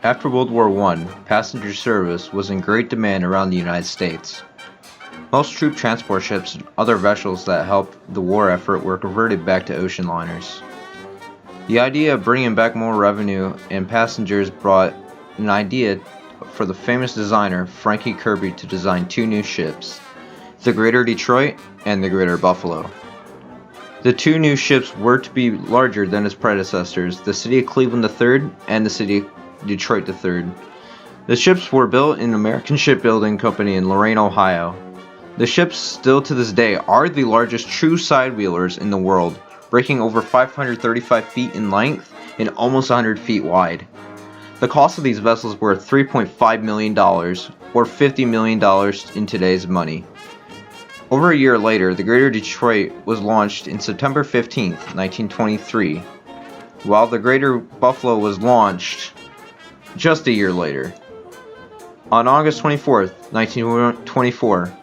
After World War I, passenger service was in great demand around the United States. Most troop transport ships and other vessels that helped the war effort were converted back to ocean liners. The idea of bringing back more revenue and passengers brought an idea for the famous designer Frankie Kirby to design two new ships, the Greater Detroit and the Greater Buffalo. The two new ships were to be larger than its predecessors, the City of Cleveland III and the City of Detroit III. The ships were built in American Shipbuilding Company in Lorain, Ohio. The ships still to this day are the largest true sidewheelers in the world, breaking over 535 feet in length and almost 100 feet wide. The cost of these vessels were $3.5 million, or $50 million in today's money. Over a year later, the Greater Detroit was launched in September 15, 1923, while the Greater Buffalo was launched just a year later. On August 24, 1924,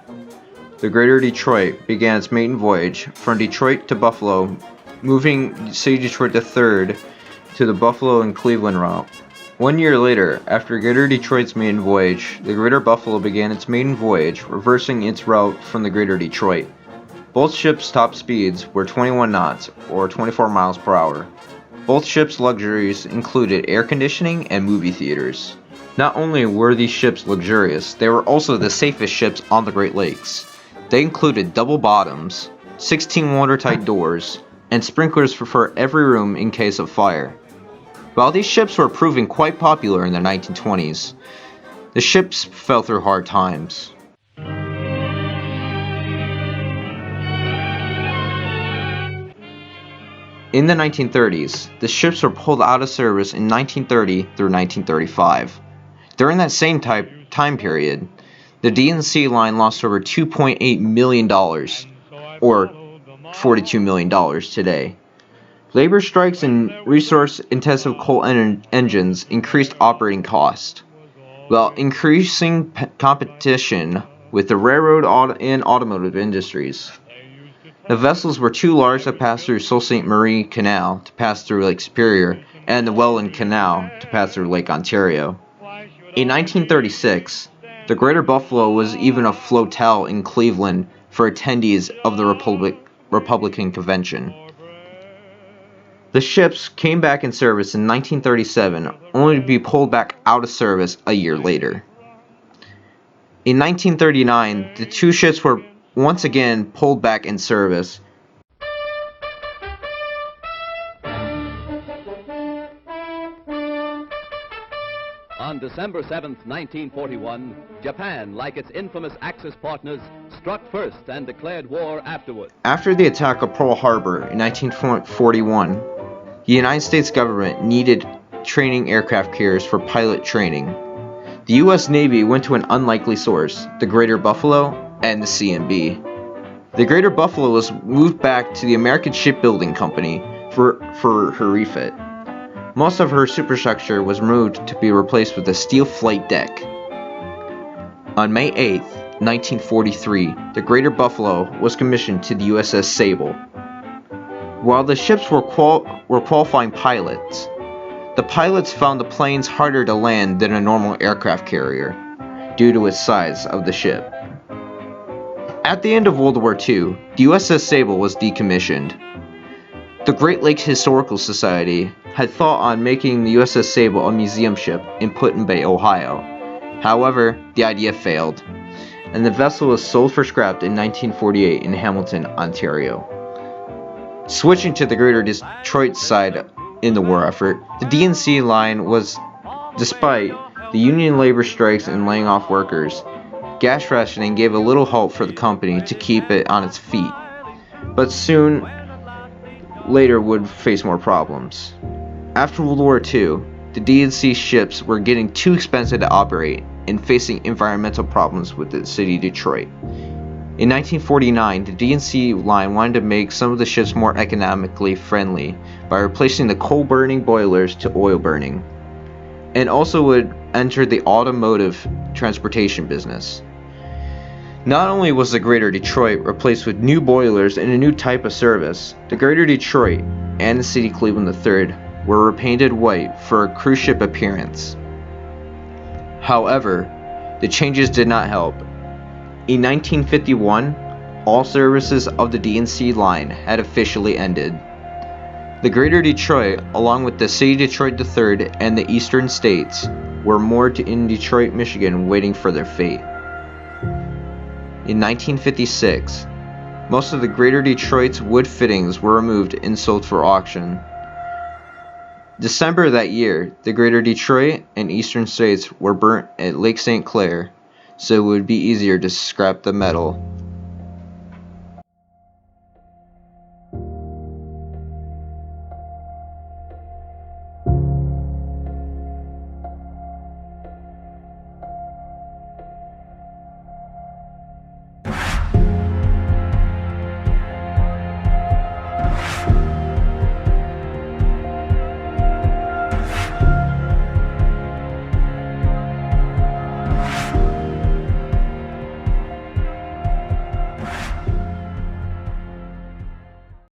the Greater Detroit began its maiden voyage from Detroit to Buffalo, moving City Detroit III to the Buffalo and Cleveland route. 1 year later, after Greater Detroit's maiden voyage, the Greater Buffalo began its maiden voyage, reversing its route from the Greater Detroit. Both ships' top speeds were 21 knots, or 24 miles per hour. Both ships' luxuries included air conditioning and movie theaters. Not only were these ships luxurious, they were also the safest ships on the Great Lakes. They included double bottoms, 16 watertight doors, and sprinklers for every room in case of fire. While these ships were proving quite popular in the 1920s, the ships fell through hard times. In the 1930s, the ships were pulled out of service in 1930 through 1935. During that same time period, the D&C line lost over $2.8 million, or $42 million today. Labor strikes and resource-intensive coal engines increased operating costs, while increasing competition with the railroad and automotive industries. The vessels were too large to pass through Sault Ste. Marie Canal to pass through Lake Superior, and the Welland Canal to pass through Lake Ontario. In 1936, the Greater Buffalo was even a flotille in Cleveland for attendees of the Republican Convention. The ships came back in service in 1937, only to be pulled back out of service a year later. In 1939, the two ships were once again pulled back in service. On December 7, 1941, Japan, like its infamous Axis partners, struck first and declared war afterward. After the attack of Pearl Harbor in 1941, the United States government needed training aircraft carriers for pilot training. The U.S. Navy went to an unlikely source, the Greater Buffalo and the CMB. The Greater Buffalo was moved back to the American Shipbuilding Company for her refit. Most of her superstructure was moved to be replaced with a steel flight deck. On May 8, 1943, the Greater Buffalo was commissioned to the USS Sable. While the ships were qualifying pilots, the pilots found the planes harder to land than a normal aircraft carrier, due to its size of the ship. At the end of World War II, the USS Sable was decommissioned. The Great Lakes Historical Society had thought on making the USS Sable a museum ship in Put-in Bay, Ohio. However, the idea failed, and the vessel was sold for scrap in 1948 in Hamilton, Ontario. Switching to the Greater Detroit side in the war effort, the D&C line was, despite the union labor strikes and laying off workers, gas rationing gave a little hope for the company to keep it on its feet, but soon later would face more problems. After World War II, the D&C ships were getting too expensive to operate and facing environmental problems with the city of Detroit. In 1949, the D&C line wanted to make some of the ships more economically friendly by replacing the coal-burning boilers to oil-burning, and also would enter the automotive transportation business. Not only was the Greater Detroit replaced with new boilers and a new type of service, the Greater Detroit and the City Cleveland III were repainted white for a cruise ship appearance. However, the changes did not help. In 1951, all services of the D&C line had officially ended. The Greater Detroit, along with the City Detroit III and the Eastern States, were moored in Detroit, Michigan, waiting for their fate. In 1956, most of the Greater Detroit's wood fittings were removed and sold for auction. December that year, the Greater Detroit and Eastern States were burnt at Lake St. Clair, so it would be easier to scrap the metal